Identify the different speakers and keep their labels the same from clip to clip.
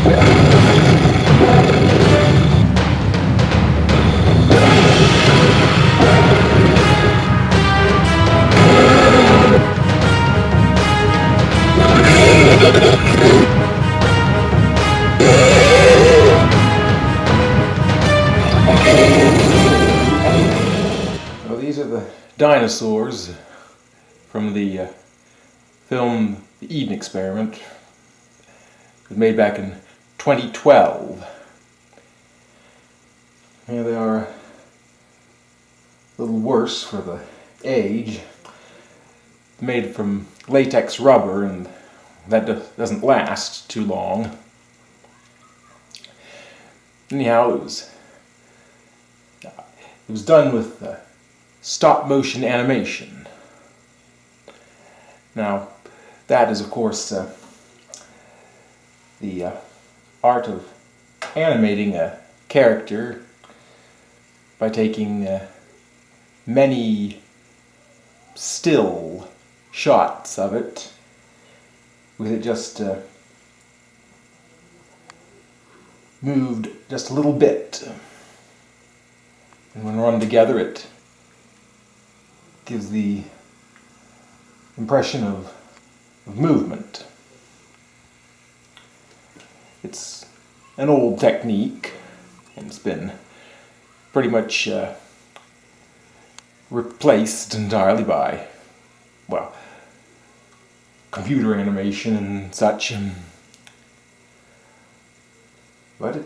Speaker 1: Well, these are the dinosaurs from the film The Eden Experiment. It was made back in 2012. Here they are, a little worse for the age. Made from latex rubber, and that doesn't last too long. Anyhow, it was done with stop motion animation. Now, that is of course the art of animating a character by taking many still shots of it, with it just moved just a little bit. And when run together, it gives the impression of movement. It's an old technique, and it's been pretty much replaced entirely by, well, computer animation and such. But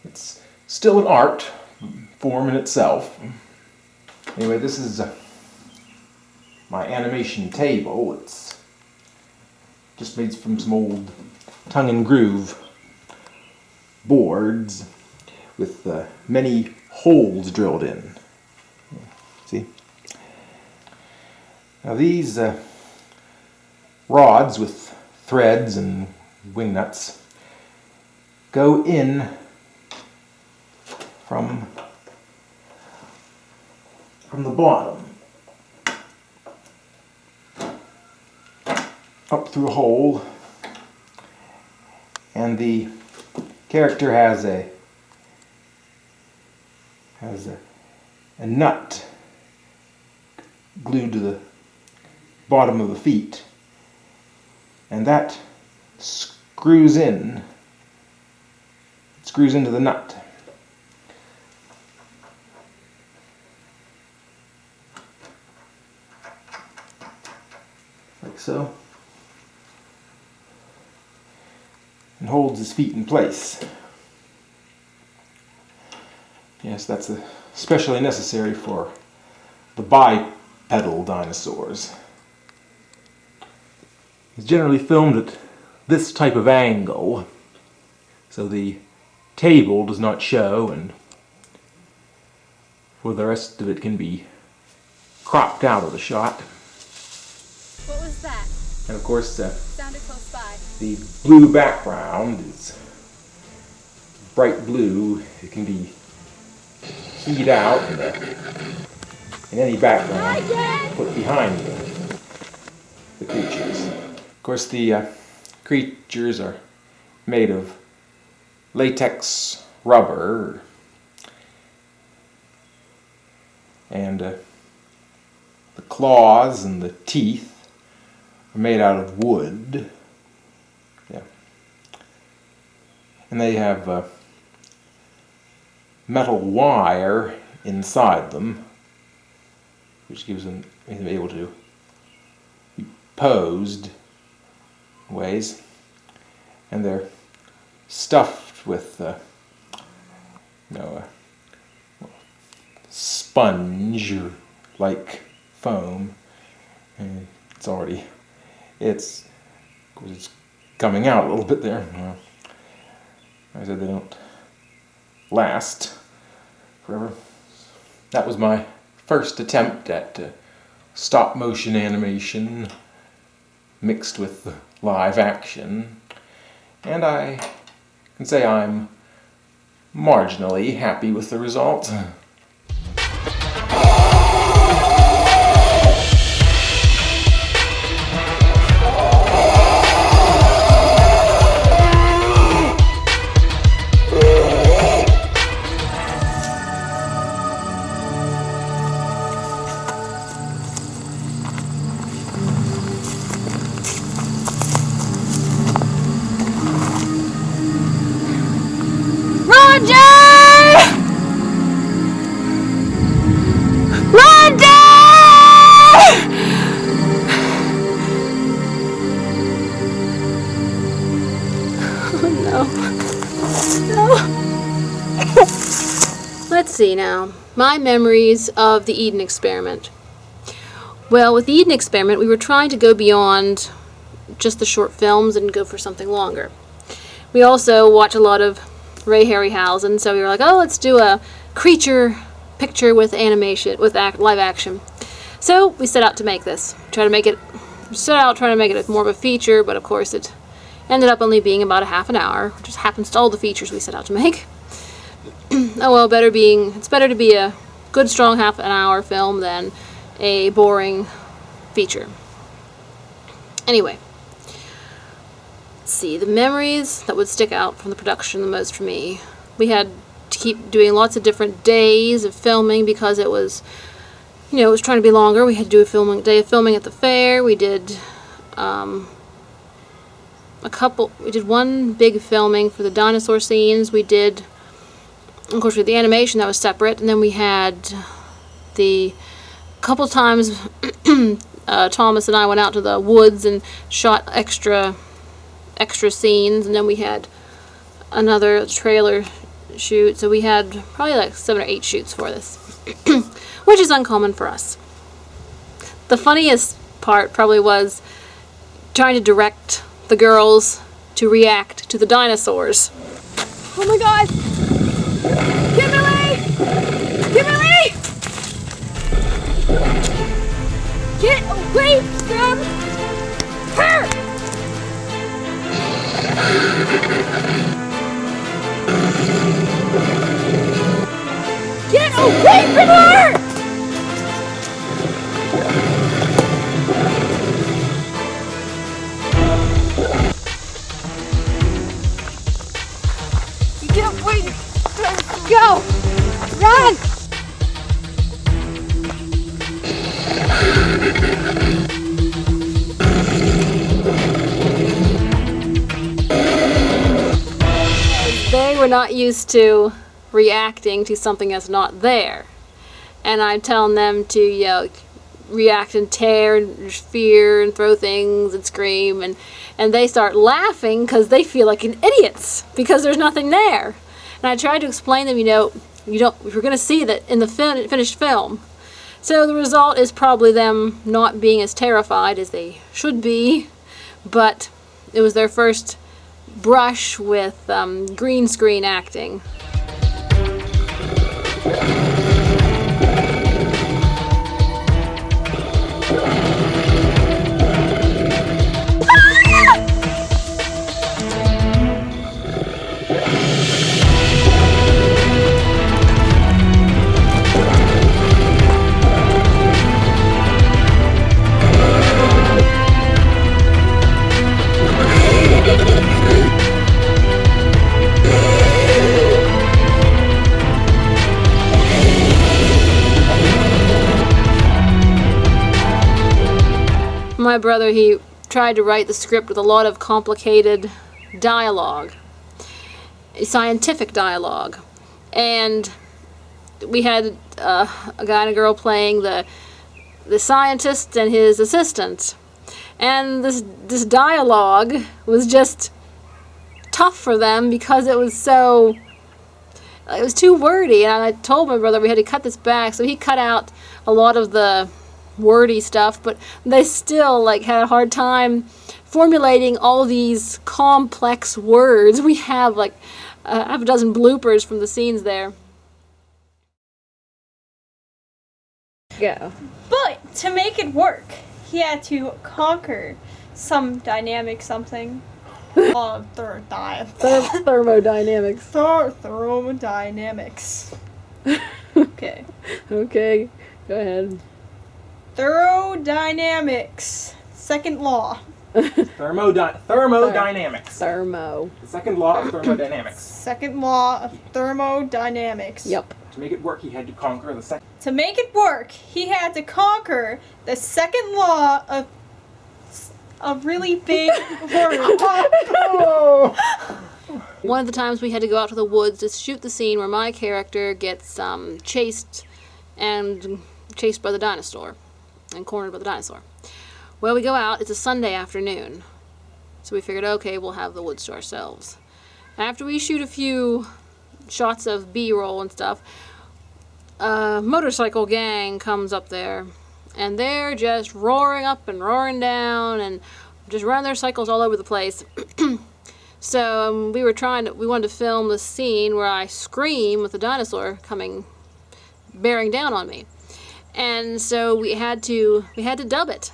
Speaker 1: it's still an art form in itself. Anyway, this is my animation table. It's just made from some old tongue and groove boards with many holes drilled in. See? Now these rods with threads and wing nuts go in from the bottom up through a hole, and the character has a nut glued to the bottom of the feet, and that screws into the nut. Like so. And holds his feet in place. Yes, that's especially necessary for the bipedal dinosaurs. It's generally filmed at this type of angle, so the table does not show, and for the rest of it can be cropped out of the shot.
Speaker 2: What was that?
Speaker 1: And of course,
Speaker 2: Sounded close by.
Speaker 1: the blue background is bright blue. It can be keyed out in any background put behind the creatures. Of course, the creatures are made of latex rubber, and the claws and the teeth are made out of wood. Yeah. And they have metal wire inside them, which gives them able to be posed in ways. And they're stuffed with sponge-like foam, and it's coming out a little bit there. I said they don't last forever. That was my first attempt at stop motion animation mixed with live action, and I can say I'm marginally happy with the result.
Speaker 3: Let's see now. My memories of the Eden experiment. Well, with the Eden experiment, we were trying to go beyond just the short films and go for something longer. We also watch a lot of Ray Harryhausen, so we were like, oh, let's do a creature picture with animation, with live action. So we set out to make this. Trying to make it more of a feature, but of course it ended up only being about a half an hour, which just happens to all the features we set out to make. Oh well, it's better to be a good strong half an hour film than a boring feature. Anyway, let's see, the memories that would stick out from the production the most for me. We had to keep doing lots of different days of filming because it was, it was trying to be longer. We had to do a day of filming at the fair. We did we did one big filming for the dinosaur scenes. We did, of course, with the animation that was separate, and then we had the couple times Thomas and I went out to the woods and shot extra scenes, and then we had another trailer shoot. So we had probably like 7 or 8 shoots for this, which is uncommon for us. The funniest part probably was trying to direct the girls to react to the dinosaurs.
Speaker 2: Oh my god! Kimberly! Kimberly! Get away from her! Get away from her! Get away! Go! Run!
Speaker 3: They were not used to reacting to something that's not there. And I'm telling them to, react and tear and fear and throw things and scream, and they start laughing because they feel like idiots because there's nothing there. And I tried to explain to them, you're going to see that in the finished film. So the result is probably them not being as terrified as they should be, but it was their first brush with green screen acting. My brother, he tried to write the script with a lot of complicated dialogue, scientific dialogue, and we had a guy and a girl playing the scientist and his assistant, and this dialogue was just tough for them because it was too wordy, and I told my brother we had to cut this back, so he cut out a lot of the wordy stuff, but they still had a hard time formulating all these complex words. We have half a dozen bloopers from the scenes there.
Speaker 4: Go. But to make it work, he had to conquer some dynamic something.
Speaker 3: Thermodynamics.
Speaker 4: Thermodynamics. Okay.
Speaker 3: Okay, go ahead.
Speaker 4: Thermodynamics. Second law.
Speaker 1: Thermodynamics.
Speaker 3: Thermo.
Speaker 1: The second law of thermodynamics.
Speaker 4: Second law of thermodynamics.
Speaker 3: Yep.
Speaker 1: To make it work, he had to conquer the second.
Speaker 4: To make it work, he had to conquer the second law of a really big word.
Speaker 3: One of the times we had to go out to the woods to shoot the scene where my character gets chased by the dinosaur and cornered by the dinosaur. Well, we go out, it's a Sunday afternoon, so we figured, okay, we'll have the woods to ourselves. After we shoot a few shots of B-roll and stuff, a motorcycle gang comes up there, and they're just roaring up and roaring down and just running their cycles all over the place. So we wanted to film the scene where I scream with the dinosaur bearing down on me. And so we had to dub it,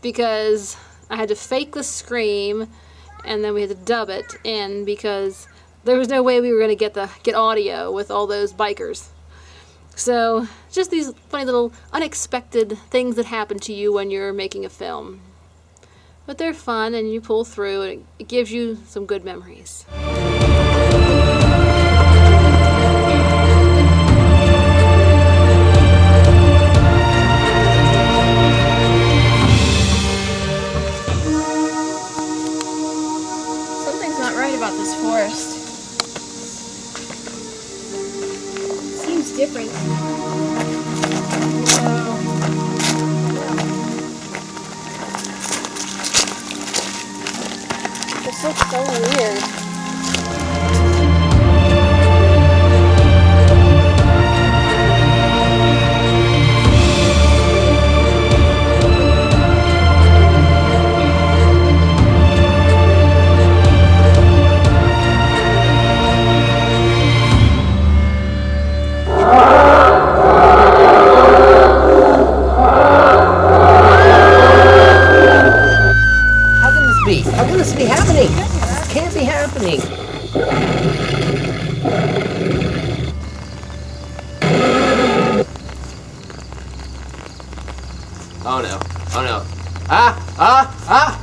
Speaker 3: because I had to fake the scream, and then we had to dub it in, because there was no way we were going to get audio with all those bikers. So just these funny little unexpected things that happen to you when you're making a film. But they're fun, and you pull through, and it gives you some good memories.
Speaker 4: Something's not right about this forest. Seems different.
Speaker 3: This looks so weird.
Speaker 5: How can this be happening? This can't be happening. Oh no. Oh no. Ah! Ah! Ah!